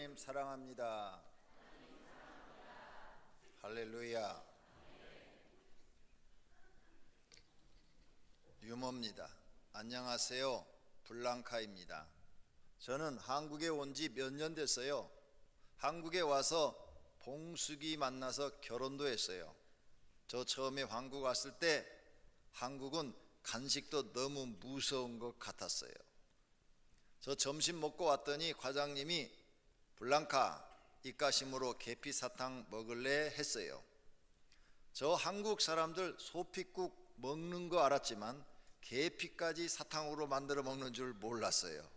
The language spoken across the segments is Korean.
하나님 사랑합니다. 할렐루야. 유모입니다. 안녕하세요. 블랑카입니다. 저는 한국에 온 지 몇 년 됐어요. 한국에 와서 봉숙이 만나서 결혼도 했어요. 저 처음에 한국 왔을 때 한국은 간식도 너무 무서운 것 같았어요. 저 점심 먹고 왔더니 과장님이 블랑카 입가심으로 계피 사탕 먹을래 했어요. 저 한국 사람들 소피국 먹는 거 알았지만 계피까지 사탕으로 만들어 먹는 줄 몰랐어요.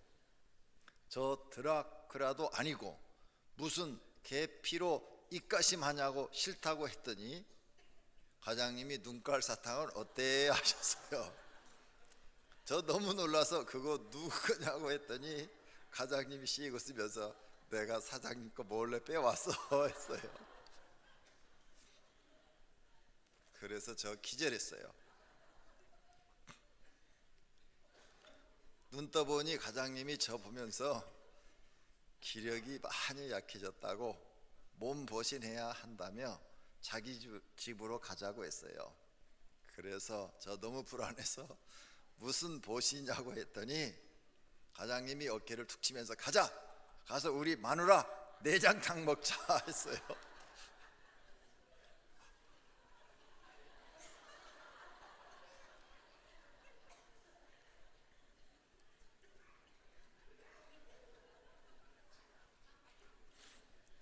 저 드라크라도 아니고 무슨 계피로 입가심 하냐고 싫다고 했더니 과장님이 눈깔 사탕을 어때 하셨어요. 저 너무 놀라서 그거 누구냐고 했더니 과장님이 씩 웃으면서 내가 사장님 거 몰래 빼왔어 했어요. 그래서 저 기절했어요. 눈 떠보니 과장님이 저 보면서 기력이 많이 약해졌다고 몸 보신해야 한다며 자기 집으로 가자고 했어요. 그래서 저 너무 불안해서 무슨 보시냐고 했더니 과장님이 어깨를 툭 치면서 가자! 가서 우리 마누라 내장탕 먹자 했어요.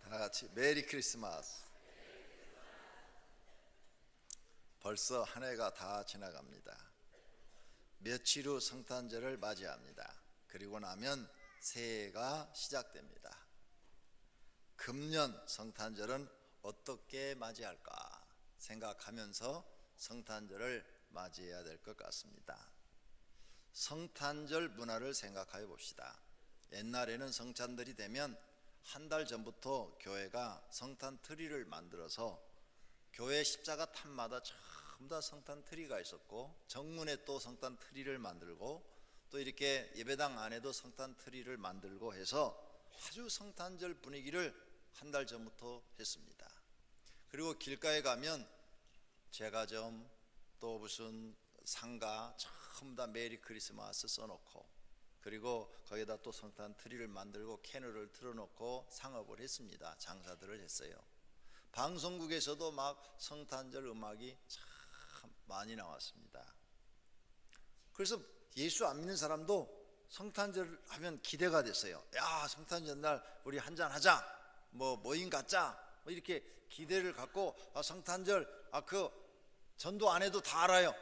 다 같이 메리 크리스마스. 벌써 한 해가 다 지나갑니다. 며칠 후 성탄절을 맞이합니다. 그리고 나면 새해가 시작됩니다. 금년 성탄절은 어떻게 맞이할까 생각하면서 성탄절을 맞이해야 될 것 같습니다. 성탄절 문화를 생각해 봅시다. 옛날에는 성탄절이 되면 한 달 전부터 교회가 성탄 트리를 만들어서 교회 십자가 탑마다 전부 다 성탄 트리가 있었고, 정문에 또 성탄 트리를 만들고, 또 이렇게 예배당 안에도 성탄 트리를 만들고 해서 아주 성탄절 분위기를 한 달 전부터 했습니다. 그리고 길가에 가면 제과점 또 무슨 상가 전부 다 메리 크리스마스 써놓고, 그리고 거기다 또 성탄 트리를 만들고 캐널을 틀어놓고 상업을 했습니다. 장사들을 했어요. 방송국에서도 막 성탄절 음악이 참 많이 나왔습니다. 그래서 예수 안 믿는 사람도 성탄절 하면 기대가 됐어요. 야, 성탄절 날 우리 한잔 하자, 뭐 모임 갖자, 뭐 이렇게 기대를 갖고, 성탄절 그 전도 안 해도 다 알아요.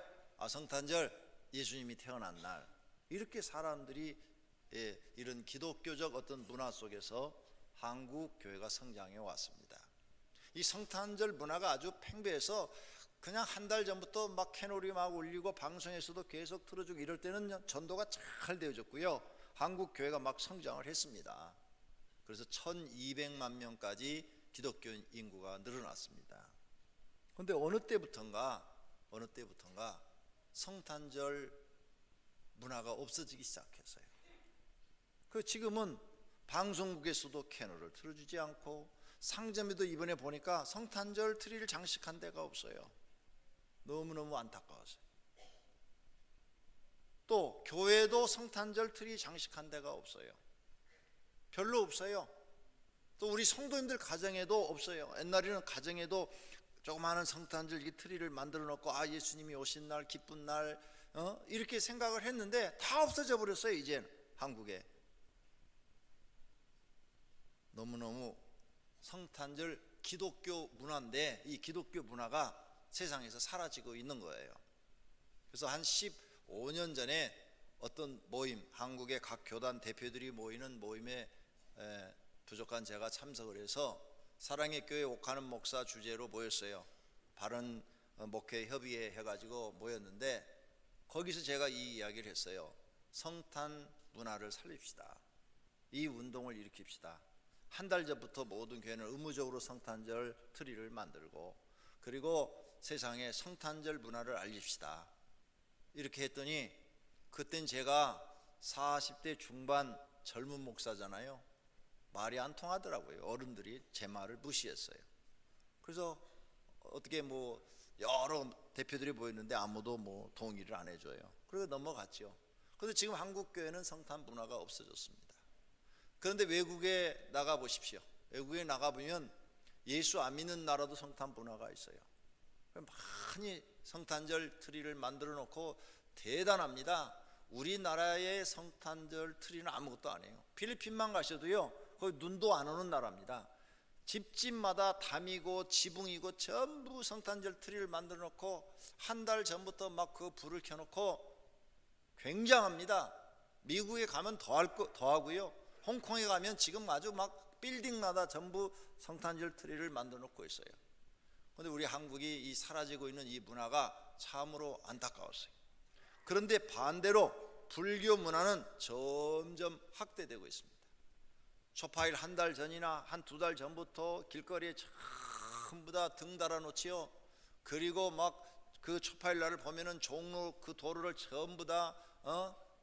성탄절 예수님이 태어난 날. 이렇게 사람들이 이런 기독교적 어떤 문화 속에서 한국 교회가 성장해 왔습니다. 이 성탄절 문화가 아주 팽배해서 그냥 한 달 전부터 막 캐놀이 막 울리고 방송에서도 계속 틀어주고 이럴 때는 전도가 잘 되어졌고요. 한국 교회가 막 성장을 했습니다. 그래서 1200만 명까지 기독교 인구가 늘어났습니다. 그런데 어느 때부턴가 성탄절 문화가 없어지기 시작했어요. 그 지금은 방송국에서도 캐널을 틀어주지 않고, 상점에도 이번에 보니까 성탄절 트리를 장식한 데가 없어요. 너무너무 안타까웠어요. 또 교회도 성탄절 트리 장식한 데가 없어요. 별로 없어요. 또 우리 성도님들 가정에도 없어요. 옛날에는 가정에도 조그마한 성탄절 트리를 만들어 놓고 예수님이 오신 날, 기쁜 날 이렇게 생각을 했는데 다 없어져 버렸어요. 이제는 한국에. 너무너무 성탄절 기독교 문화인데 이 기독교 문화가 세상에서 사라지고 있는 거예요. 그래서 한 15년 전에 어떤 모임, 한국의 각 교단 대표들이 모이는 모임에 부족한 제가 참석을 해서 사랑의 교회 옥하는 목사 주재로 모였어요. 바른 목회 협의회 해가지고 모였는데, 거기서 제가 이 이야기를 했어요. 성탄 문화를 살립시다. 이 운동을 일으킵시다. 한 달 전부터 모든 교회는 의무적으로 성탄절 트리를 만들고, 그리고 세상에 성탄절 문화를 알립시다. 이렇게 했더니, 그땐 제가 40대 중반 젊은 목사잖아요. 말이 안 통하더라고요. 어른들이 제 말을 무시했어요. 그래서 어떻게 뭐 여러 대표들이 보였는데 아무도 뭐 동의를 안 해줘요. 그래서 넘어갔죠. 그런데 지금 한국 교회는 성탄 문화가 없어졌습니다. 그런데 외국에 나가 보십시오. 외국에 나가 보면 예수 안 믿는 나라도 성탄 문화가 있어요. 많이 성탄절 트리를 만들어 놓고 대단합니다. 우리나라의 성탄절 트리는 아무것도 아니에요. 필리핀만 가셔도요, 거기 눈도 안 오는 나라입니다. 집집마다 담이고 지붕이고 전부 성탄절 트리를 만들어 놓고 한 달 전부터 막 그 불을 켜놓고 굉장합니다. 미국에 가면 더하고요. 홍콩에 가면 지금 아주 막 빌딩마다 전부 성탄절 트리를 만들어 놓고 있어요. 그런데 우리 한국이 이 사라지고 있는 이 문화가 참으로 안타까웠어요. 그런데 반대로 불교 문화는 점점 확대되고 있습니다. 초파일 한 달 전이나 한 두 달 전부터 길거리에 전부 다 등 달아놓지요. 그리고 막 그 초파일 날을 보면은 종로 그 도로를 전부 다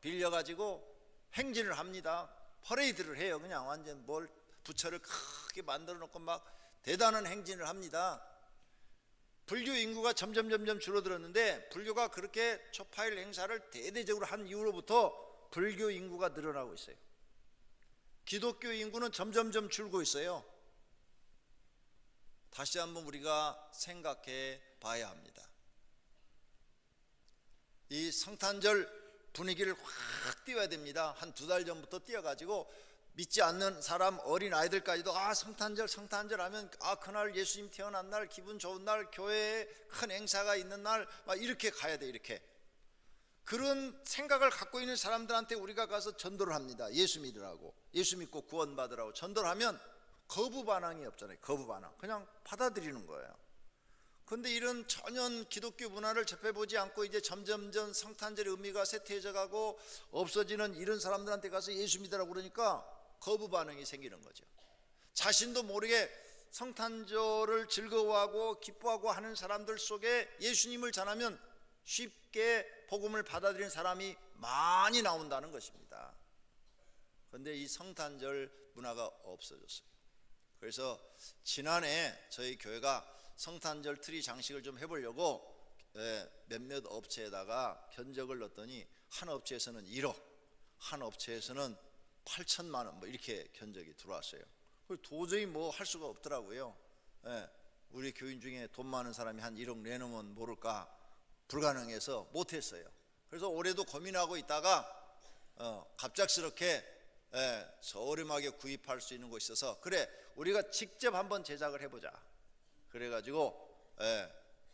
빌려가지고 행진을 합니다. 퍼레이드를 해요. 그냥 완전 뭘 부처를 크게 만들어 놓고 막 대단한 행진을 합니다. 불교 인구가 점점 줄어들었는데 불교가 그렇게 초파일 행사를 대대적으로 한 이후로부터 불교 인구가 늘어나고 있어요. 기독교 인구는 점점 줄고 있어요. 다시 한번 우리가 생각해 봐야 합니다. 이 성탄절 분위기를 확 띄워야 됩니다. 한 두 달 전부터 띄워가지고 믿지 않는 사람 어린 아이들까지도 성탄절 하면 그날 예수님 태어난 날, 기분 좋은 날, 교회에 큰 행사가 있는 날, 막 이렇게 가야 돼. 이렇게 그런 생각을 갖고 있는 사람들한테 우리가 가서 전도를 합니다. 예수 믿으라고, 예수 믿고 구원받으라고 전도를 하면 거부 반응이 없잖아요. 거부 반응, 그냥 받아들이는 거예요. 그런데 이런 전혀 기독교 문화를 접해보지 않고 이제 점점 성탄절의 의미가 쇠퇴해져 가고 없어지는 이런 사람들한테 가서 예수 믿으라고 그러니까 거부 반응이 생기는 거죠. 자신도 모르게 성탄절을 즐거워하고 기뻐하고 하는 사람들 속에 예수님을 전하면 쉽게 복음을 받아들이는 사람이 많이 나온다는 것입니다. 그런데 이 성탄절 문화가 없어졌어요. 그래서 지난해 저희 교회가 성탄절 트리 장식을 좀 해보려고 몇몇 업체에다가 견적을 넣었더니 한 업체에서는 1억, 한 업체에서는 8천만 원 뭐 이렇게 견적이 들어왔어요. 도저히 뭐 할 수가 없더라고요. 우리 교인 중에 돈 많은 사람이 한 1억 내놓으면 모를까 불가능해서 못했어요. 그래서 올해도 고민하고 있다가 갑작스럽게 저렴하게 구입할 수 있는 곳이 있어서 그래 우리가 직접 한번 제작을 해보자. 그래가지고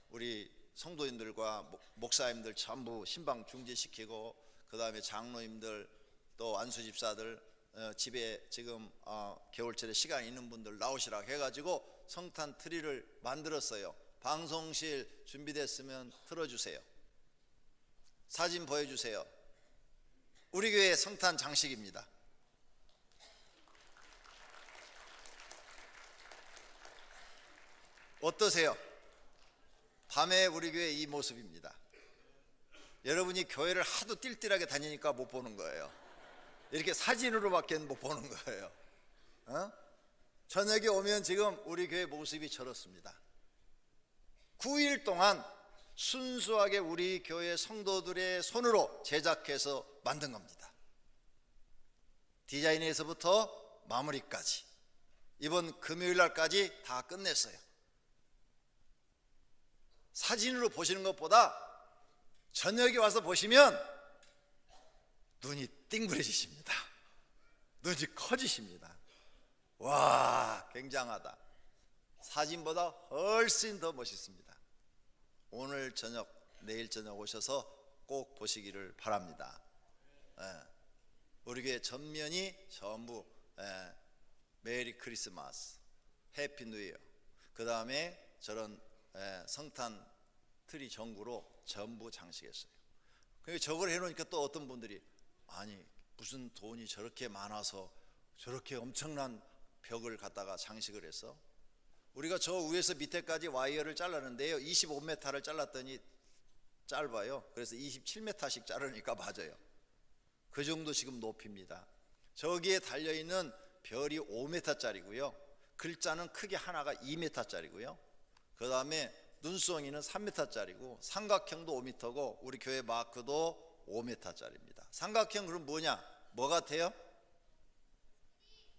우리 성도님들과 목사님들 전부 신방 중지시키고 그 다음에 장로님들 또 안수집사들 집에 지금 겨울철에 시간 있는 분들 나오시라고 해가지고 성탄 트리를 만들었어요. 방송실 준비됐으면 틀어주세요. 사진 보여주세요. 우리 교회 성탄 장식입니다. 어떠세요? 밤에 우리 교회 이 모습입니다. 여러분이 교회를 하도 띨띨하게 다니니까 못 보는 거예요. 이렇게 사진으로밖에 못 보는 거예요. 저녁에 오면 지금 우리 교회 모습이 저렇습니다. 9일 동안 순수하게 우리 교회 성도들의 손으로 제작해서 만든 겁니다. 디자인에서부터 마무리까지 이번 금요일 날까지 다 끝냈어요. 사진으로 보시는 것보다 저녁에 와서 보시면 눈이 띵그레지십니다. 눈이 커지십니다. 와, 굉장하다. 사진보다 훨씬 더 멋있습니다. 오늘 저녁, 내일 저녁 오셔서 꼭 보시기를 바랍니다. 우리 교회 전면이 전부 메리 크리스마스, 해피 뉴 이어, 그 다음에 저런 성탄 트리 전구로 전부 장식했어요. 저걸 해놓으니까 또 어떤 분들이 아니 무슨 돈이 저렇게 많아서 저렇게 엄청난 벽을 갖다가 장식을 했어? 우리가 저 위에서 밑에까지 와이어를 잘랐는데요, 25m를 잘랐더니 짧아요. 그래서 27m씩 자르니까 맞아요. 그 정도 지금 높이입니다. 저기에 달려있는 별이 5m짜리고요. 글자는 크게 하나가 2m짜리고요. 그 다음에 눈송이는 3m짜리고 삼각형도 5m고 우리 교회 마크도 5m짜리입니다. 삼각형 그럼 뭐냐? 뭐 같아요?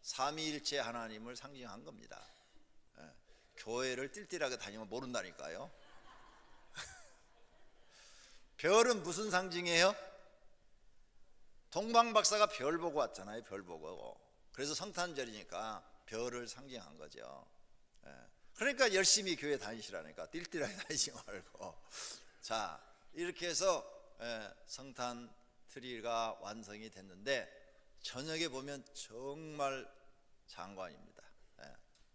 삼위일체 하나님을 상징한 겁니다. 교회를 띨띨하게 다니면 모른다니까요. 별은 무슨 상징이에요? 동방박사가 별 보고 왔잖아요. 별 보고. 그래서 성탄절이니까 별을 상징한 거죠. 그러니까 열심히 교회 다니시라니까. 띨띨하게 다니지 말고. 자, 이렇게 해서 성탄 트리가 완성이 됐는데 저녁에 보면 정말 장관입니다.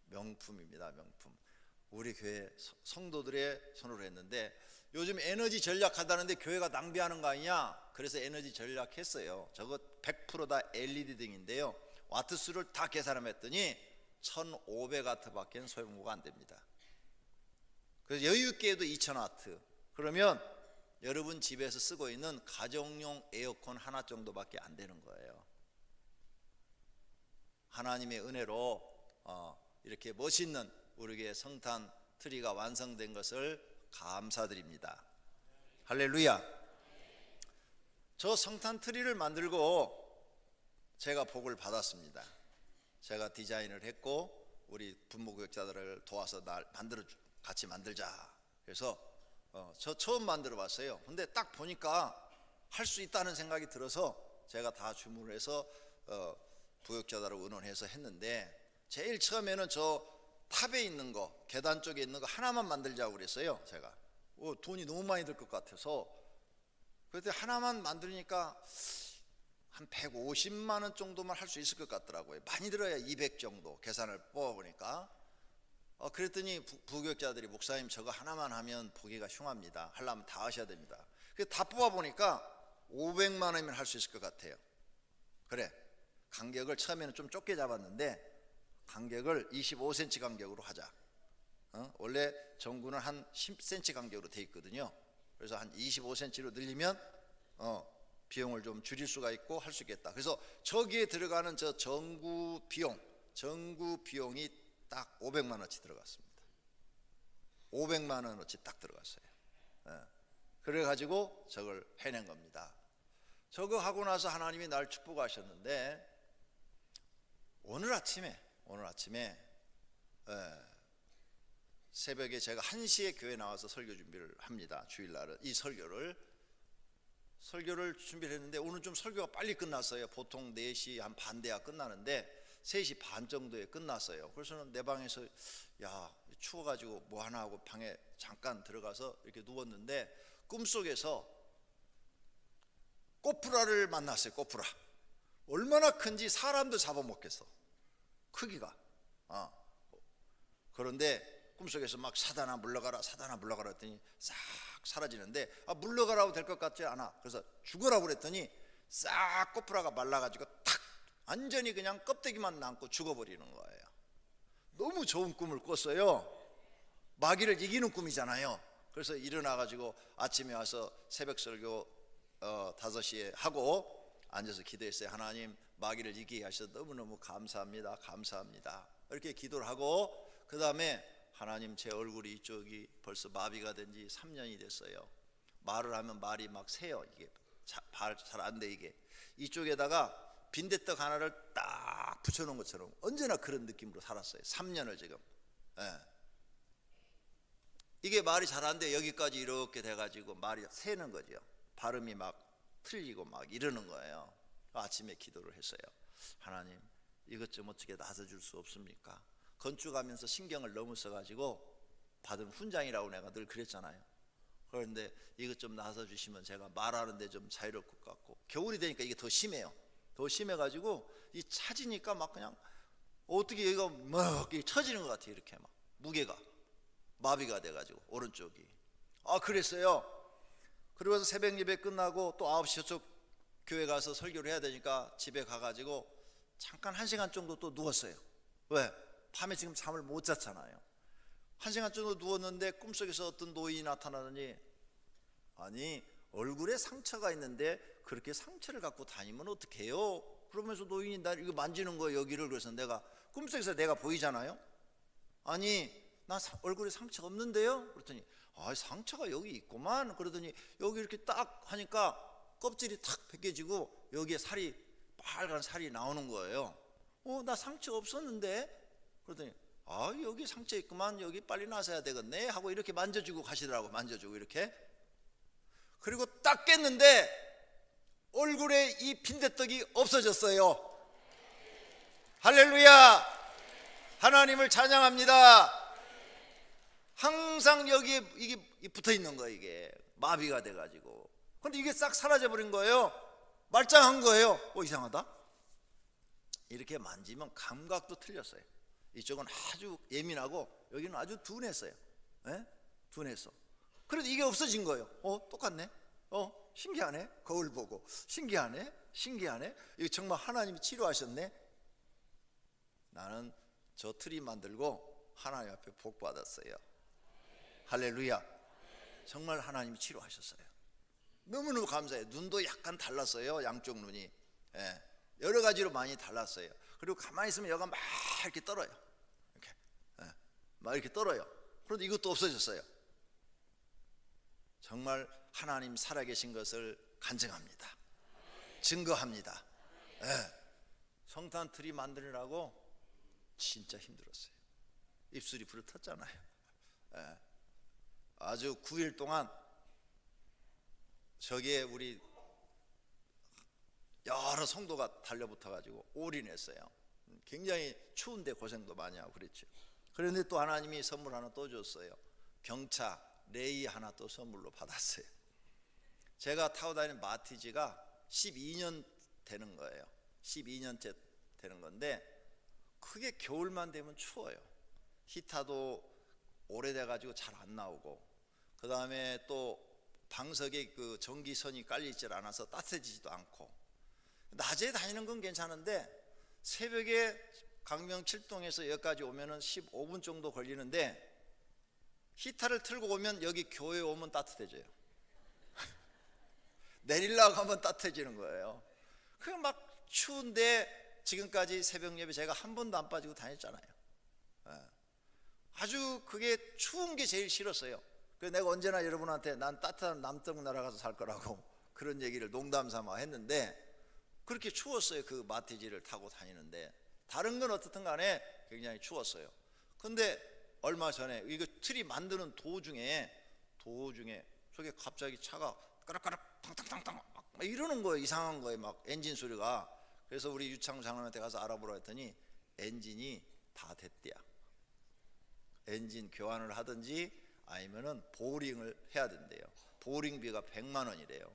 명품입니다. 명품. 우리 교회 성도들의 손으로 했는데 요즘 에너지 절약하다는데 교회가 낭비하는 거 아니냐? 그래서 에너지 절약했어요. 저거 100% 다 LED 등인데요. 와트수를 다 계산했더니 1500와트밖에 소용무가 안 됩니다. 그래서 여유 있게 해도 2000와트. 그러면 여러분 집에서 쓰고 있는 가정용 에어컨 하나 정도밖에 안 되는 거예요. 하나님의 은혜로 이렇게 멋있는 우리 교회 성탄 트리가 완성된 것을 감사드립니다. 할렐루야. 저 성탄 트리를 만들고 제가 복을 받았습니다. 제가 디자인을 했고 우리 분모교육자들을 도와서 같이 만들자. 그래서 저 처음 만들어 봤어요. 근데 딱 보니까 할 수 있다는 생각이 들어서 제가 다 주문을 해서 부역자들을 의논해서 했는데 제일 처음에는 저 탑에 있는 거, 계단 쪽에 있는 거 하나만 만들자고 그랬어요. 제가 돈이 너무 많이 들 것 같아서. 그때 하나만 만들니까 한 150만 원 정도만 할 수 있을 것 같더라고요. 많이 들어야 200 정도 계산을 뽑아보니까. 그랬더니 부교육자들이 목사님 저거 하나만 하면 보기가 흉합니다. 하려면 다 하셔야 됩니다. 그래서 다 뽑아보니까 500만 원이면 할 수 있을 것 같아요. 그래, 간격을 처음에는 좀 좁게 잡았는데 간격을 25cm 간격으로 하자. 원래 전구는 한 10cm 간격으로 돼 있거든요. 그래서 한 25cm로 늘리면 비용을 좀 줄일 수가 있고 할 수 있겠다. 그래서 저기에 들어가는 저 전구 비용이 딱 500만 원어치 들어갔습니다. 500만 원어치 딱 들어갔어요. 그래가지고 저걸 해낸 겁니다. 저거 하고 나서 하나님이 날 축복하셨는데 오늘 아침에 새벽에 제가 1시에 교회 나와서 설교 준비를 합니다. 주일날은 이 설교를 준비를 했는데 오늘 좀 설교가 빨리 끝났어요. 보통 4시 한 반 돼야 끝나는데 3시 반 정도에 끝났어요. 그래서 내 방에서 야 추워가지고 뭐 하나 하고 방에 잠깐 들어가서 이렇게 누웠는데 꿈속에서 꼬푸라를 만났어요. 꼬푸라. 얼마나 큰지 사람도 잡아먹겠어. 크기가. 그런데 꿈속에서 막 사단아 물러가라 했더니 싹 사라지는데 물러가라고 될 것 같지 않아. 그래서 죽으라고 그랬더니 싹 꼬푸라가 말라가지고 탁 완전히 그냥 껍데기만 남고 죽어버리는 거예요. 너무 좋은 꿈을 꿨어요. 마귀를 이기는 꿈이잖아요. 그래서 일어나가지고 아침에 와서 새벽 설교 5시에 하고 앉아서 기도했어요. 하나님 마귀를 이기게 하셔서 너무너무 감사합니다. 이렇게 기도를 하고 그 다음에 하나님 제 얼굴이 이쪽이 벌써 마비가 된 지 3년이 됐어요. 말을 하면 말이 막 새요. 이게 잘 안 돼. 이게 이쪽에다가 빈대떡 하나를 딱 붙여놓은 것처럼 언제나 그런 느낌으로 살았어요. 3년을 지금. 이게 말이 잘 안 돼. 여기까지 이렇게 돼가지고 말이 새는 거죠. 발음이 막 틀리고 막 이러는 거예요. 아침에 기도를 했어요. 하나님 이것 좀 어떻게 나서줄 수 없습니까? 건축하면서 신경을 너무 써가지고 받은 훈장이라고 내가 늘 그랬잖아요. 그런데 이것 좀 나서주시면 제가 말하는데 좀 자유로울 것 같고 겨울이 되니까 이게 더 심해요. 더 심해가지고 이 차지니까 막 그냥 어떻게 여기가 막 처지는 것 같아요. 이렇게 막 무게가 마비가 돼가지고 오른쪽이. 그랬어요. 그러고서 새벽 예배 끝나고 또 9시 저쪽 교회 가서 설교를 해야 되니까 집에 가가지고 잠깐 1시간 정도 또 누웠어요. 왜? 밤에 지금 잠을 못 잤잖아요. 1시간 정도 누웠는데 꿈속에서 어떤 노인이 나타나더니 아니 얼굴에 상처가 있는데 그렇게 상처를 갖고 다니면 어떡해요? 그러면서 노인이 나 이거 만지는 거예요, 여기를. 그래서 내가 꿈속에서 내가 보이잖아요. 아니, 나 얼굴에 상처가 없는데요? 그랬더니 상처가 여기 있구만. 그러더니 여기 이렇게 딱 하니까 껍질이 탁 벗겨지고 여기에 살이, 빨간 살이 나오는 거예요. 나 상처 없었는데? 그러더니 여기 상처 있구만, 여기 빨리 나서야 되겠네 하고 이렇게 만져주고 가시더라고. 만져주고 이렇게. 그리고 딱 깼는데 얼굴에 이 빈대떡이 없어졌어요. 할렐루야. 하나님을 찬양합니다. 항상 여기에 이게 붙어 있는 거예요. 이게 마비가 돼가지고. 근데 이게 싹 사라져 버린 거예요. 말짱한 거예요. 이상하다. 이렇게 만지면 감각도 틀렸어요. 이쪽은 아주 예민하고 여기는 아주 둔했어요. 네? 둔했어. 그래도 이게 없어진 거예요. 똑같네. 신기하네. 거울 보고 신기하네. 신기하네. 이거 정말 하나님이 치료하셨네. 나는 저 트리 만들고 하나님 앞에 복 받았어요. 할렐루야. 정말 하나님이 치료하셨어요. 너무너무 감사해요. 눈도 약간 달랐어요. 양쪽 눈이. 여러 가지로 많이 달랐어요. 그리고 가만히 있으면 여가 막 이렇게 떨어요. 이렇게. 막 이렇게 떨어요. 그런데 이것도 없어졌어요. 정말 하나님 살아계신 것을 간증합니다. 증거합니다. 성탄 트리 만드느라고 진짜 힘들었어요. 입술이 부르텄잖아요. 아주 9일 동안 저기에 우리 여러 성도가 달려붙어 가지고 올인했어요. 굉장히 추운데 고생도 많이 하고 그랬죠. 그런데 또 하나님이 선물 하나 또 줬어요. 경차 레이 하나 또 선물로 받았어요. 제가 타고 다니는 마티즈가 12년 되는 거예요. 12년째 되는 건데 그게 겨울만 되면 추워요. 히타도 오래돼 가지고 잘 안 나오고, 그 다음에 또 방석에 그 전기선이 깔려있질 않아서 따뜻해지지도 않고. 낮에 다니는 건 괜찮은데 새벽에 강명 7동에서 여기까지 오면은 15분 정도 걸리는데 히타를 틀고 오면 여기 교회 오면 따뜻해져요. 내리려고 하면 따뜻해지는 거예요. 그 막 추운데 지금까지 새벽 예배 제가 한 번도 안 빠지고 다녔잖아요. 아주 그게 추운 게 제일 싫었어요. 그래서 내가 언제나 여러분한테 난 따뜻한 남쪽 나라 가서 살 거라고 그런 얘기를 농담 삼아 했는데 그렇게 추웠어요. 그 마티즈를 타고 다니는데. 다른 건 어떻든 간에 굉장히 추웠어요. 근데 얼마 전에 이거 트리 만드는 도중에 저게 갑자기 차가 까락까락 탕탕탕탕 막 이러는 거예요. 이상한 거예요. 막 엔진 소리가. 그래서 우리 유창 장로한테 가서 알아보라 했더니 엔진이 다 됐대야. 엔진 교환을 하든지 아니면은 보링을 해야 된대요. 보링비가 100만 원이래요.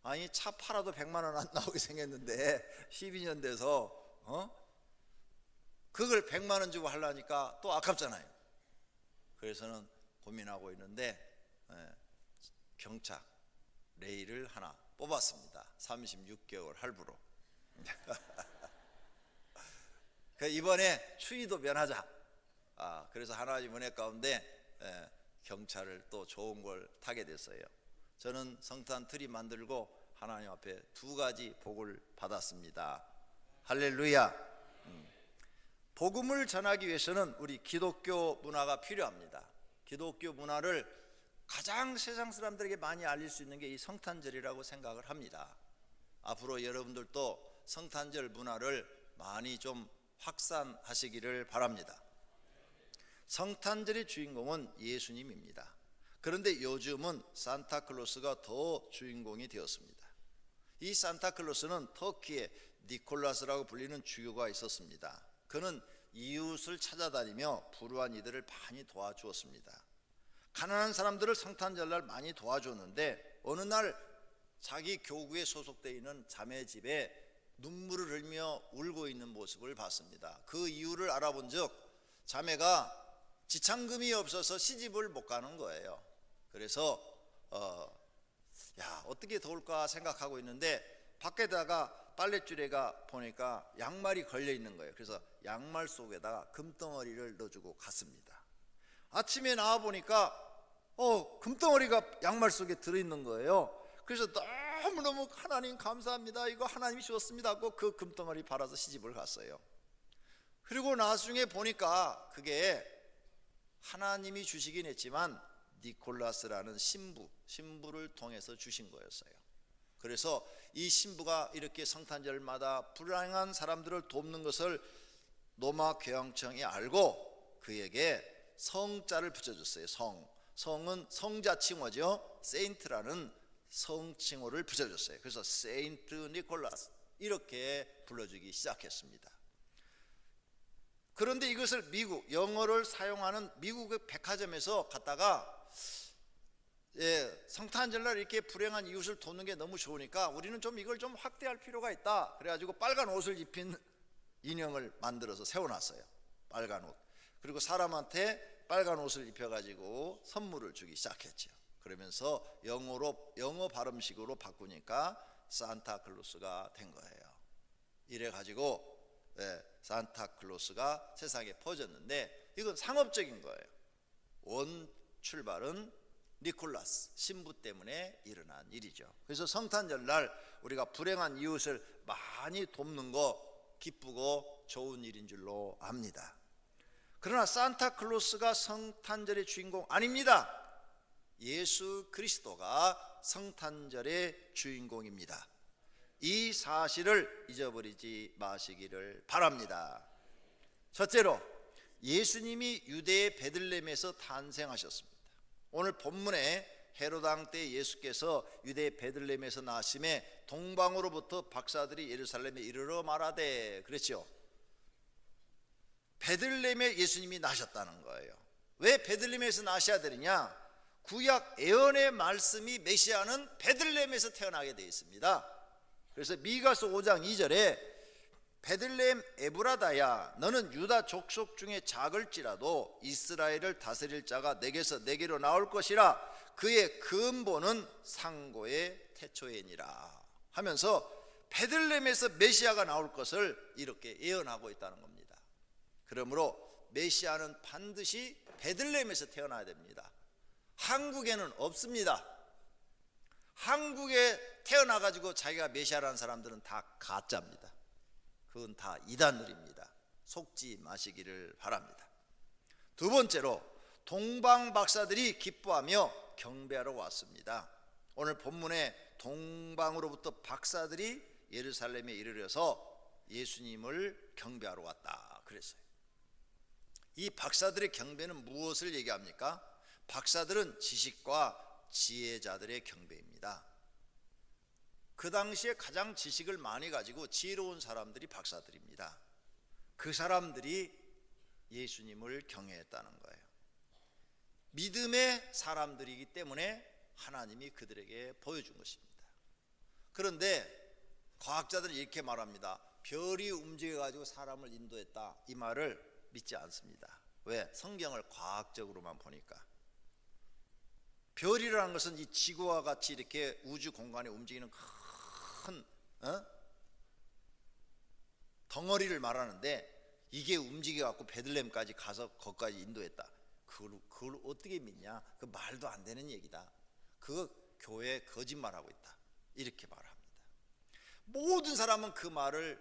아니 차 팔아도 100만 원 안 나오게 생겼는데 12년 돼서 그걸 100만 원 주고 하려니까 또 아깝잖아요. 그래서는 고민하고 있는데 경차 레일을 하나 뽑았습니다. 36개월 할부로. 이번에 추위도 면하자. 그래서 하나님 은혜 가운데 경차를 또 좋은 걸 타게 됐어요. 저는 성탄 트리 만들고 하나님 앞에 2가지 복을 받았습니다. 할렐루야. 복음을 전하기 위해서는 우리 기독교 문화가 필요합니다. 기독교 문화를 가장 세상 사람들에게 많이 알릴 수 있는 게 이 성탄절이라고 생각을 합니다. 앞으로 여러분들도 성탄절 문화를 많이 좀 확산하시기를 바랍니다. 성탄절의 주인공은 예수님입니다. 그런데 요즘은 산타클로스가 더 주인공이 되었습니다. 이 산타클로스는 터키에 니콜라스라고 불리는 주교가 있었습니다. 그는 이웃을 찾아다니며 불우한 이들을 많이 도와주었습니다. 가난한 사람들을 성탄절날 많이 도와줬는데 어느 날 자기 교구에 소속되어 있는 자매 집에 눈물을 흘리며 울고 있는 모습을 봤습니다. 그 이유를 알아본 즉 자매가 지참금이 없어서 시집을 못 가는 거예요. 그래서 어떻게 도울까 생각하고 있는데 밖에다가 빨랫줄에가 보니까 양말이 걸려 있는 거예요. 그래서 양말 속에다가 금덩어리를 넣어주고 갔습니다. 아침에 나와 보니까 금덩어리가 양말 속에 들어있는 거예요. 그래서 너무너무 하나님 감사합니다, 이거 하나님이 주었습니다 하고 그 금덩어리 팔아서 시집을 갔어요. 그리고 나중에 보니까 그게 하나님이 주시긴 했지만 니콜라스라는 신부를 통해서 주신 거였어요. 그래서 이 신부가 이렇게 성탄절마다 불행한 사람들을 돕는 것을 로마 교황청이 알고 그에게 성자를 붙여줬어요. 성은 성자 칭호죠. 세인트라는 성칭호를 붙여줬어요. 그래서 세인트 니콜라스 이렇게 불러주기 시작했습니다. 그런데 이것을 영어를 사용하는 미국의 백화점에서 갔다가 성탄절날 이렇게 불행한 이웃을 돕는 게 너무 좋으니까 우리는 좀 이걸 좀 확대할 필요가 있다. 그래가지고 빨간 옷을 입힌 인형을 만들어서 세워놨어요. 빨간 옷. 그리고 사람한테 빨간 옷을 입혀가지고 선물을 주기 시작했죠. 그러면서 영어 발음식으로 바꾸니까 산타클로스가 된 거예요. 이래가지고 산타클로스가 세상에 퍼졌는데 이건 상업적인 거예요. 원 출발은 니콜라스 신부 때문에 일어난 일이죠. 그래서 성탄절날 우리가 불행한 이웃을 많이 돕는 거 기쁘고 좋은 일인 줄로 압니다. 그러나 산타클로스가 성탄절의 주인공 아닙니다. 예수 그리스도가 성탄절의 주인공입니다. 이 사실을 잊어버리지 마시기를 바랍니다. 첫째로, 예수님이 유대의 베들레헴에서 탄생하셨습니다. 오늘 본문에 헤롯 왕 때 예수께서 유대의 베들레헴에서 나심에 동방으로부터 박사들이 예루살렘에 이르러 말하되 그랬죠. 베들레헴에 예수님이 나셨다는 거예요. 왜 베들레헴에서 나셔야 되느냐? 구약 예언의 말씀이 메시아는 베들레헴에서 태어나게 되어 있습니다. 그래서 미가서 5장 2절에 베들레헴 에브라다야 너는 유다 족속 중에 작을지라도 이스라엘을 다스릴 자가 내게서 내게로 나올 것이라 그의 근본은 상고의 태초이니라 하면서 베들레헴에서 메시아가 나올 것을 이렇게 예언하고 있다는 겁니다. 그러므로 메시아는 반드시 베들레헴에서 태어나야 됩니다. 한국에는 없습니다. 한국에 태어나가지고 자기가 메시아라는 사람들은 다 가짜입니다. 그건 다 이단들입니다. 속지 마시기를 바랍니다. 두 번째로, 동방 박사들이 기뻐하며 경배하러 왔습니다. 오늘 본문에 동방으로부터 박사들이 예루살렘에 이르러서 예수님을 경배하러 왔다 그랬어요. 이 박사들의 경배는 무엇을 얘기합니까? 박사들은 지식과 지혜자들의 경배입니다. 그 당시에 가장 지식을 많이 가지고 지혜로운 사람들이 박사들입니다. 그 사람들이 예수님을 경외했다는 거예요. 믿음의 사람들이기 때문에 하나님이 그들에게 보여준 것입니다. 그런데 과학자들은 이렇게 말합니다. 별이 움직여가지고 사람을 인도했다, 이 말을 믿지 않습니다. 왜? 성경을 과학적으로만 보니까. 별이라는 것은 이 지구와 같이 이렇게 우주 공간에 움직이는 큰 덩어리를 말하는데 이게 움직여갖고 베들레헴까지 가서 거기까지 인도했다. 그걸 어떻게 믿냐? 그 말도 안 되는 얘기다. 그거 교회 거짓말하고 있다. 이렇게 말합니다. 모든 사람은 그 말을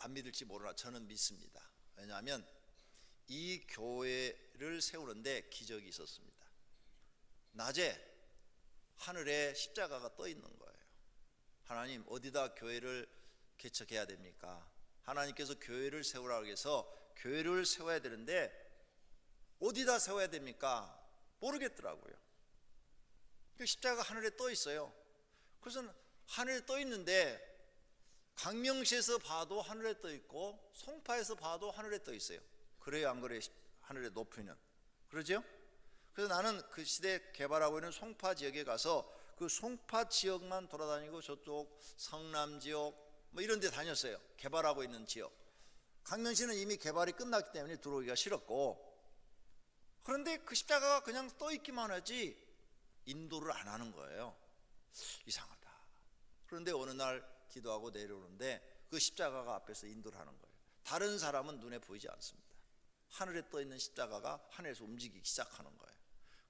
안 믿을지 모르나 저는 믿습니다. 왜냐하면 이 교회를 세우는데 기적이 있었습니다. 낮에 하늘에 십자가가 떠 있는 거예요. 하나님, 어디다 교회를 개척해야 됩니까? 하나님께서 교회를 세우라고 해서 교회를 세워야 되는데 어디다 세워야 됩니까? 모르겠더라고요. 그 십자가 하늘에 떠 있어요. 그래서 하늘에 떠 있는데 강명시에서 봐도 하늘에 떠 있고 송파에서 봐도 하늘에 떠 있어요. 그래요, 안 그래요? 하늘에 높이는. 그러죠? 그래서 나는 그 시대 개발하고 있는 송파 지역에 가서 그 송파 지역만 돌아다니고 저쪽 성남 지역 뭐 이런 데 다녔어요. 개발하고 있는 지역. 강명시는 이미 개발이 끝났기 때문에 들어오기가 싫었고, 그런데 그 십자가가 그냥 떠 있기만 하지 인도를 안 하는 거예요. 이상하다. 그런데 어느 날 기도하고 내려오는데 그 십자가가 앞에서 인도를 하는 거예요. 다른 사람은 눈에 보이지 않습니다. 하늘에 떠 있는 십자가가 하늘에서 움직이기 시작하는 거예요.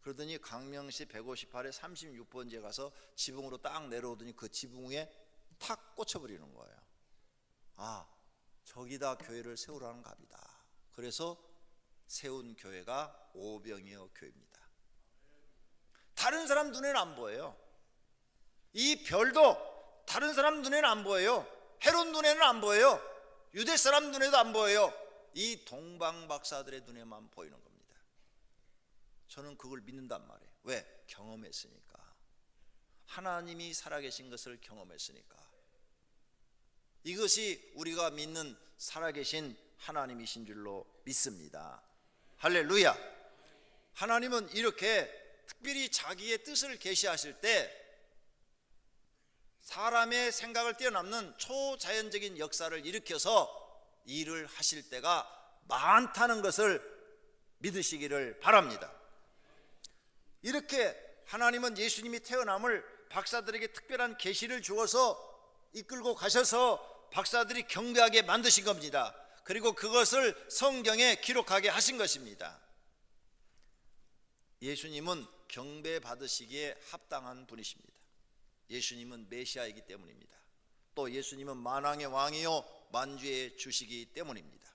그러더니 강명시 158에 36번지에 가서 지붕으로 딱 내려오더니 그 지붕 위에 탁 꽂혀버리는 거예요. 아, 저기다 교회를 세우라는 갑이다. 그래서 세운 교회가 오병이어 교회입니다. 다른 사람 눈에는 안 보여요. 이 별도 다른 사람 눈에는 안 보여요. 헤롯 눈에는 안 보여요. 유대 사람 눈에도 안 보여요. 이 동방 박사들의 눈에만 보이는 겁니다. 저는 그걸 믿는단 말이에요. 왜? 경험했으니까. 하나님이 살아계신 것을 경험했으니까. 이것이 우리가 믿는 살아계신 하나님이신 줄로 믿습니다. 할렐루야. 하나님은 이렇게 특별히 자기의 뜻을 계시하실 때 사람의 생각을 뛰어넘는 초자연적인 역사를 일으켜서 일을 하실 때가 많다는 것을 믿으시기를 바랍니다. 이렇게 하나님은 예수님이 태어남을 박사들에게 특별한 계시를 주어서 이끌고 가셔서 박사들이 경배하게 만드신 겁니다. 그리고 그것을 성경에 기록하게 하신 것입니다. 예수님은 경배 받으시기에 합당한 분이십니다. 예수님은 메시아이기 때문입니다. 또 예수님은 만왕의 왕이요 만주의 주시기 때문입니다.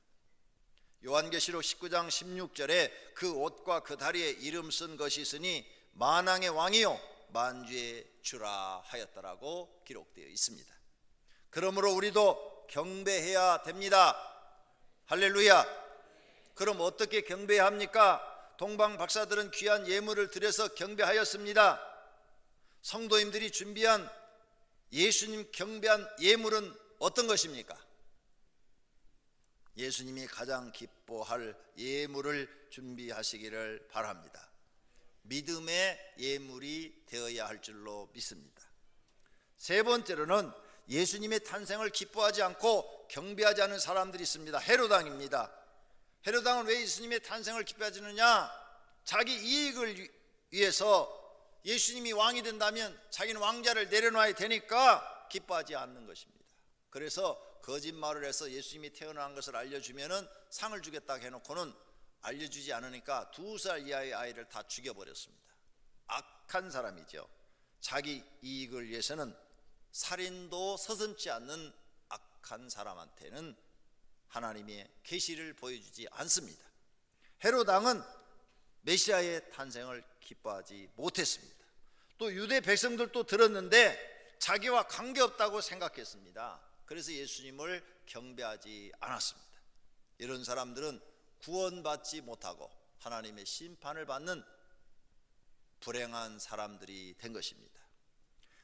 요한계시록 19장 16절에 그 옷과 그 다리에 이름 쓴 것이 있으니 만왕의 왕이요 만주의 주라 하였다라고 기록되어 있습니다. 그러므로 우리도 경배해야 됩니다. 할렐루야. 그럼 어떻게 경배해야 합니까? 동방 박사들은 귀한 예물을 드려서 경배하였습니다. 성도님들이 준비한 예수님 경배한 예물은 어떤 것입니까? 예수님이 가장 기뻐할 예물을 준비하시기를 바랍니다. 믿음의 예물이 되어야 할 줄로 믿습니다. 세 번째로는 예수님의 탄생을 기뻐하지 않고 경배하지 않은 사람들이 있습니다. 헤롯왕입니다. 헤롯왕은 왜 예수님의 탄생을 기뻐하지느냐? 자기 이익을 위해서 예수님이 왕이 된다면 자기는 왕자를 내려놔야 되니까 기뻐하지 않는 것입니다. 그래서 거짓말을 해서 예수님이 태어난 것을 알려주면은 상을 주겠다고 해놓고는 알려주지 않으니까 2살 이하의 아이를 다 죽여버렸습니다. 악한 사람이죠. 자기 이익을 위해서는 살인도 서슴지 않는 악한 사람한테는 하나님의 계시를 보여주지 않습니다. 헤롯왕은 메시아의 탄생을 기뻐하지 못했습니다. 또 유대 백성들도 들었는데 자기와 관계없다고 생각했습니다. 그래서 예수님을 경배하지 않았습니다. 이런 사람들은 구원받지 못하고 하나님의 심판을 받는 불행한 사람들이 된 것입니다.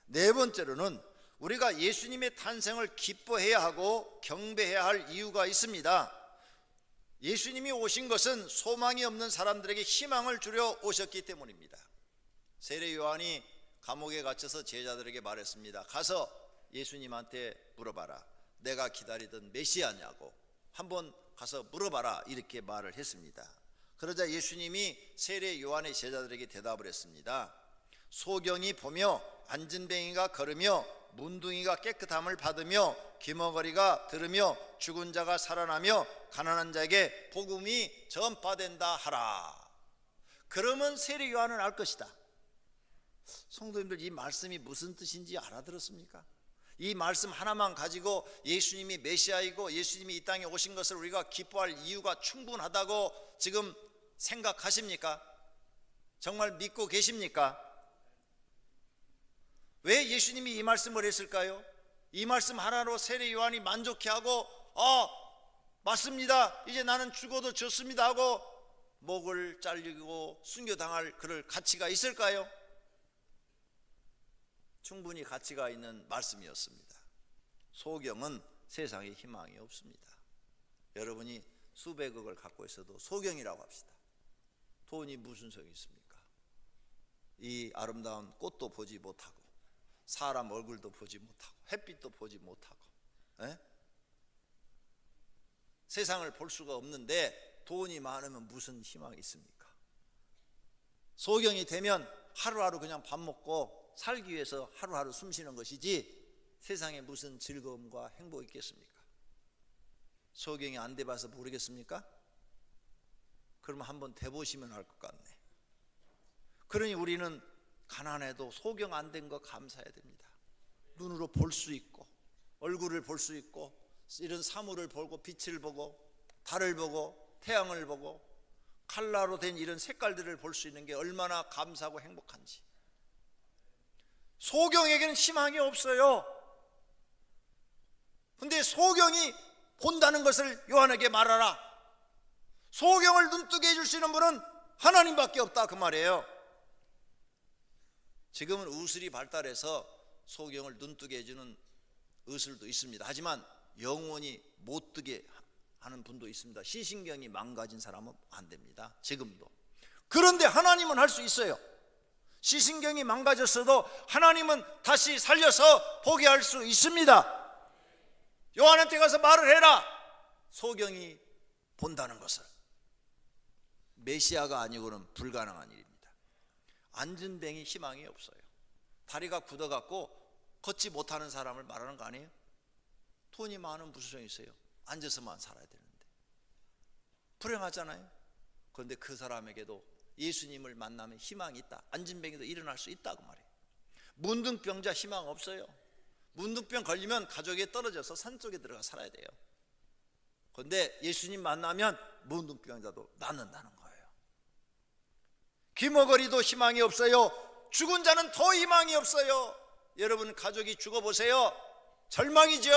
네 번째로는 우리가 예수님의 탄생을 기뻐해야 하고 경배해야 할 이유가 있습니다. 예수님이 오신 것은 소망이 없는 사람들에게 희망을 주려 오셨기 때문입니다. 세례 요한이 감옥에 갇혀서 제자들에게 말했습니다. 가서 예수님한테 물어봐라. 내가 기다리던 메시아냐고 한번 가서 물어봐라. 이렇게 말을 했습니다. 그러자 예수님이 세례 요한의 제자들에게 대답을 했습니다. 소경이 보며 안진뱅이가 걸으며 문둥이가 깨끗함을 받으며 기머거리가 들으며 죽은 자가 살아나며 가난한 자에게 복음이 전파된다 하라. 그러면 세례 요한은 알 것이다. 성도님들, 이 말씀이 무슨 뜻인지 알아들었습니까? 이 말씀 하나만 가지고 예수님이 메시아이고 예수님이 이 땅에 오신 것을 우리가 기뻐할 이유가 충분하다고 지금 생각하십니까? 정말 믿고 계십니까? 왜 예수님이 이 말씀을 했을까요? 이 말씀 하나로 세례 요한이 만족해하고 맞습니다, 이제 나는 죽어도 좋습니다 하고 목을 잘리고 순교당할 그럴 가치가 있을까요? 충분히 가치가 있는 말씀이었습니다. 소경은 세상에 희망이 없습니다. 여러분이 수백억을 갖고 있어도 소경이라고 합시다. 돈이 무슨 소용이 있습니까? 이 아름다운 꽃도 보지 못하고 사람 얼굴도 보지 못하고 햇빛도 보지 못하고 세상을 볼 수가 없는데 돈이 많으면 무슨 희망이 있습니까? 소경이 되면 하루하루 그냥 밥 먹고 살기 위해서 하루하루 숨쉬는 것이지 세상에 무슨 즐거움과 행복이 있겠습니까? 소경이 안 돼봐서 모르겠습니까? 그러면 한번 돼보시면 알 것 같네. 그러니 우리는 가난해도 소경 안 된 거 감사해야 됩니다. 눈으로 볼 수 있고 얼굴을 볼 수 있고 이런 사물을 보고 빛을 보고 달을 보고 태양을 보고 칼라로 된 이런 색깔들을 볼 수 있는 게 얼마나 감사하고 행복한지. 소경에게는 희망이 없어요. 근데 소경이 본다는 것을 요한에게 말하라. 소경을 눈뜨게 해줄 수 있는 분은 하나님밖에 없다, 그 말이에요. 지금은 의술이 발달해서 소경을 눈뜨게 해주는 의술도 있습니다. 하지만 영원히 못 뜨게 하는 분도 있습니다. 시신경이 망가진 사람은 안 됩니다, 지금도. 그런데 하나님은 할 수 있어요. 시신경이 망가졌어도 하나님은 다시 살려서 보게 할 수 있습니다. 요한한테 가서 말을 해라. 소경이 본다는 것을. 메시아가 아니고는 불가능한 일입니다. 안진뱅이 희망이 없어요. 다리가 굳어갖고 걷지 못하는 사람을 말하는 거 아니에요? 돈이 많은 무슨 소용이 있어요? 앉아서만 살아야 되는데. 불행하잖아요. 그런데 그 사람에게도 예수님을 만나면 희망이 있다. 안진뱅이도 일어날 수 있다고 말해요. 문둥병자 희망 없어요. 문둥병 걸리면 가족에 떨어져서 산속에 들어가 살아야 돼요. 그런데 예수님 만나면 문둥병자도 낫는다는 거예요. 귀머거리도 희망이 없어요. 죽은 자는 더 희망이 없어요. 여러분 가족이 죽어보세요. 절망이죠.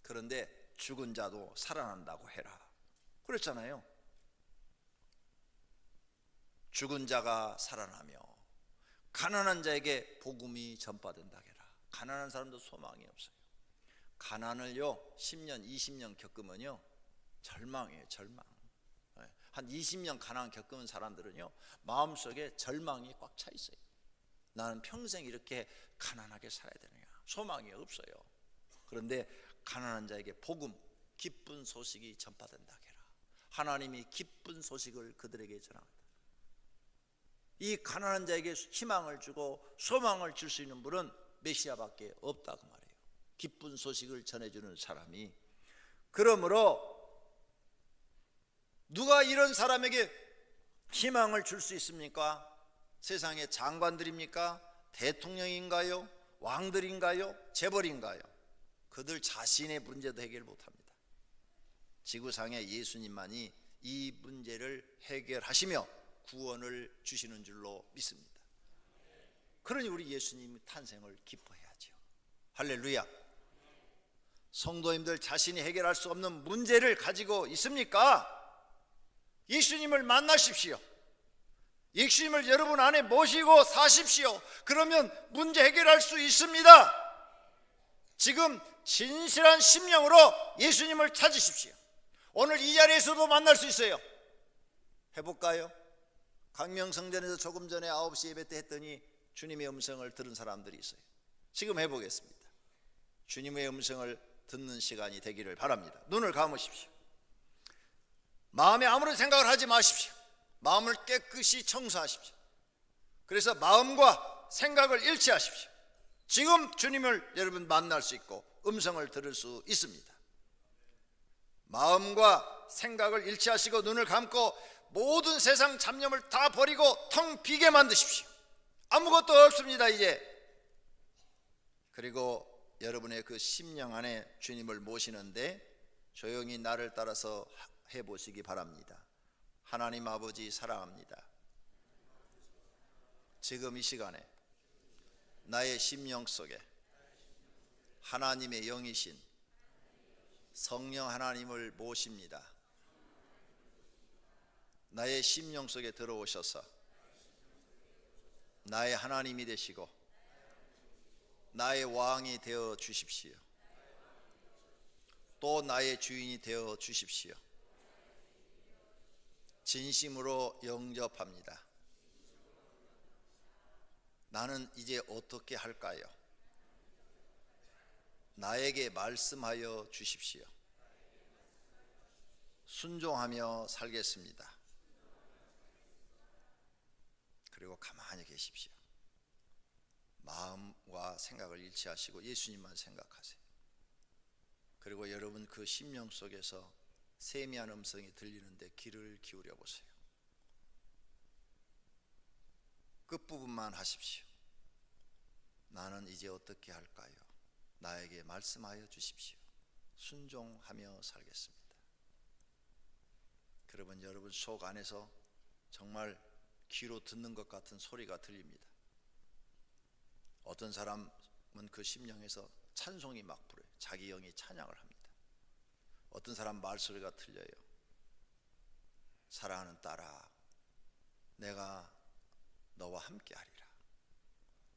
그런데 죽은 자도 살아난다고 해라. 그랬잖아요. 죽은 자가 살아나며 가난한 자에게 복음이 전파된다 해라. 가난한 사람도 소망이 없어요. 가난을요 10년 20년 겪으면요 절망이에요. 절망. 한 20년 가난 겪은 사람들은요 마음속에 절망이 꽉 차 있어요. 나는 평생 이렇게 가난하게 살아야 되느냐, 소망이 없어요. 그런데 가난한 자에게 복음, 기쁜 소식이 전파된다 해라. 하나님이 기쁜 소식을 그들에게 전합니다. 이 가난한 자에게 희망을 주고 소망을 줄 수 있는 분은 메시아밖에 없다고 말해요. 기쁜 소식을 전해주는 사람이. 그러므로 누가 이런 사람에게 희망을 줄 수 있습니까? 세상의 장관들입니까? 대통령인가요? 왕들인가요? 재벌인가요? 그들 자신의 문제도 해결 못합니다. 지구상의 예수님만이 이 문제를 해결하시며 구원을 주시는 줄로 믿습니다. 그러니 우리 예수님 탄생을 기뻐해야죠. 할렐루야. 성도님들 자신이 해결할 수 없는 문제를 가지고 있습니까? 예수님을 만나십시오. 예수님을 여러분 안에 모시고 사십시오. 그러면 문제 해결할 수 있습니다. 지금 진실한 심령으로 예수님을 찾으십시오. 오늘 이 자리에서도 만날 수 있어요. 해볼까요? 강명성전에서 조금 전에 9시 예배 때 했더니 주님의 음성을 들은 사람들이 있어요. 지금 해보겠습니다. 주님의 음성을 듣는 시간이 되기를 바랍니다. 눈을 감으십시오. 마음에 아무런 생각을 하지 마십시오. 마음을 깨끗이 청소하십시오. 그래서 마음과 생각을 일치하십시오. 지금 주님을 여러분 만날 수 있고 음성을 들을 수 있습니다. 마음과 생각을 일치하시고 눈을 감고 모든 세상 잡념을 다 버리고 텅 비게 만드십시오. 아무것도 없습니다 이제. 그리고 여러분의 그 심령 안에 주님을 모시는데 조용히 나를 따라서 해보시기 바랍니다. 하나님 아버지 사랑합니다. 지금 이 시간에 나의 심령 속에 하나님의 영이신 성령 하나님을 모십니다. 나의 심령 속에 들어오셔서 나의 하나님이 되시고 나의 왕이 되어 주십시오. 또 나의 주인이 되어 주십시오. 진심으로 영접합니다. 나는 이제 어떻게 할까요? 나에게 말씀하여 주십시오. 순종하며 살겠습니다. 그리고 가만히 계십시오. 마음과 생각을 일치하시고 예수님만 생각하세요. 그리고 여러분 그 심령 속에서 세미한 음성이 들리는데 귀를 기울여 보세요. 끝부분만 하십시오. 나는 이제 어떻게 할까요? 나에게 말씀하여 주십시오. 순종하며 살겠습니다. 그러면 여러분 속 안에서 정말 귀로 듣는 것 같은 소리가 들립니다. 어떤 사람은 그 심령에서 찬송이 막 불어요. 자기 영이 찬양을 합니다. 어떤 사람 말소리가 들려요. 사랑하는 딸아, 내가 너와 함께 하리라.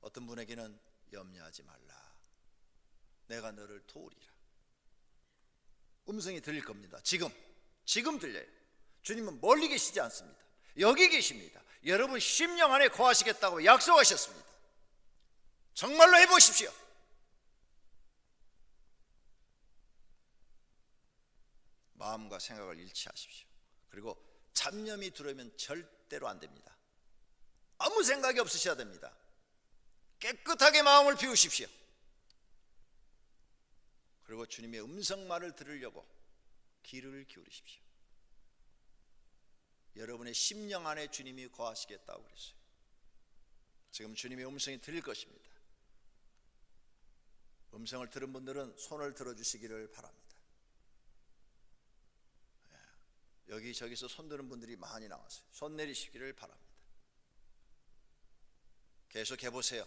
어떤 분에게는 염려하지 말라, 내가 너를 도우리라. 음성이 들릴 겁니다. 지금 들려요. 주님은 멀리 계시지 않습니다. 여기 계십니다. 여러분 심령 안에 거하시겠다고 약속하셨습니다. 정말로 해보십시오. 마음과 생각을 일치하십시오. 그리고 잡념이 들어오면 절대로 안 됩니다. 아무 생각이 없으셔야 됩니다. 깨끗하게 마음을 비우십시오. 그리고 주님의 음성말을 들으려고 귀를 기울이십시오. 여러분의 심령 안에 주님이 거하시겠다고 그랬어요. 지금 주님의 음성이 들릴 것입니다. 음성을 들은 분들은 손을 들어주시기를 바랍니다. 여기저기서 손 드는 분들이 많이 나왔어요. 손 내리시기를 바랍니다. 계속 해보세요.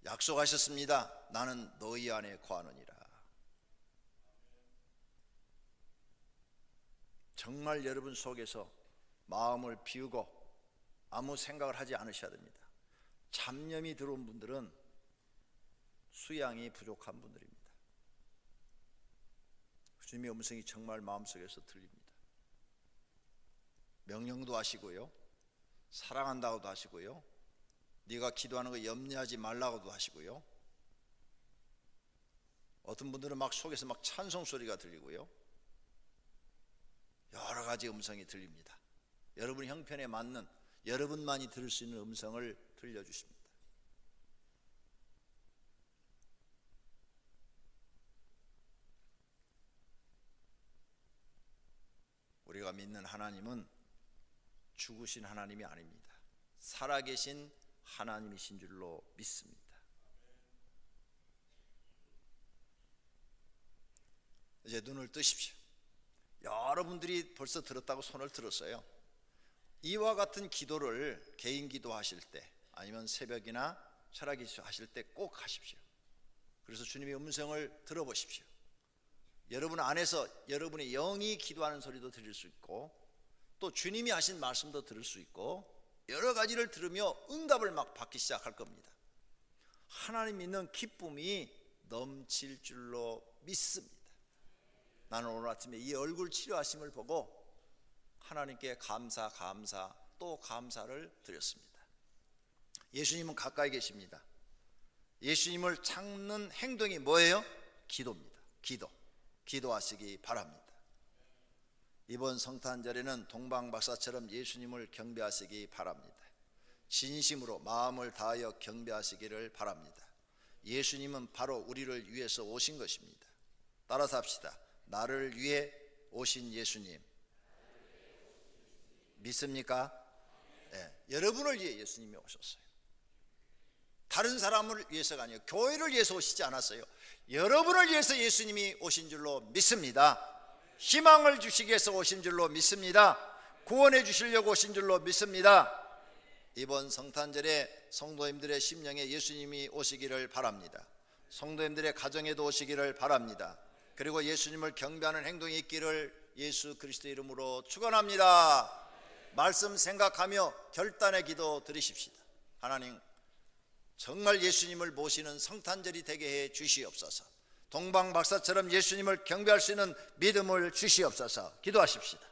약속하셨습니다. 나는 너희 안에 거하느니라. 정말 여러분 속에서 마음을 비우고 아무 생각을 하지 않으셔야 됩니다. 잡념이 들어온 분들은 수양이 부족한 분들입니다. 주님의 음성이 정말 마음속에서 들립니다. 명령도 하시고요, 사랑한다고도 하시고요, 네가 기도하는 거 염려하지 말라고도 하시고요, 어떤 분들은 막 속에서 막 찬송 소리가 들리고요, 여러 가지 음성이 들립니다. 여러분 형편에 맞는 여러분만이 들을 수 있는 음성을 들려주십니다. 우리가 믿는 하나님은 죽으신 하나님이 아닙니다. 살아계신 하나님이신 줄로 믿습니다. 이제 눈을 뜨십시오. 여러분들이 벌써 들었다고 손을 들었어요. 이와 같은 기도를 개인 기도하실 때 아니면 새벽이나 철학기도 하실 때 꼭 하십시오. 그래서 주님의 음성을 들어보십시오. 여러분 안에서 여러분의 영이 기도하는 소리도 들을 수 있고, 또 주님이 하신 말씀도 들을 수 있고, 여러 가지를 들으며 응답을 막 받기 시작할 겁니다. 하나님 믿는 기쁨이 넘칠 줄로 믿습니다. 나는 오늘 아침에 이 얼굴 치료하심을 보고 하나님께 감사 또 감사를 드렸습니다. 예수님은 가까이 계십니다. 예수님을 찾는 행동이 뭐예요? 기도입니다. 기도하시기 바랍니다. 이번 성탄절에는 동방박사처럼 예수님을 경배하시기 바랍니다. 진심으로 마음을 다하여 경배하시기를 바랍니다. 예수님은 바로 우리를 위해서 오신 것입니다. 따라서 합시다. 나를 위해 오신 예수님 믿습니까? 네, 여러분을 위해 예수님이 오셨어요. 다른 사람을 위해서가 아니에요. 교회를 위해서 오시지 않았어요. 여러분을 위해서 예수님이 오신 줄로 믿습니다. 희망을 주시기 위해서 오신 줄로 믿습니다. 구원해 주시려고 오신 줄로 믿습니다. 이번 성탄절에 성도님들의 심령에 예수님이 오시기를 바랍니다. 성도님들의 가정에도 오시기를 바랍니다. 그리고 예수님을 경배하는 행동이 있기를 예수 그리스도의 이름으로 축원합니다. 말씀 생각하며 결단의 기도 드리십시다. 하나님, 정말 예수님을 모시는 성탄절이 되게 해 주시옵소서. 동방박사처럼 예수님을 경배할 수 있는 믿음을 주시옵소서. 기도하십시다.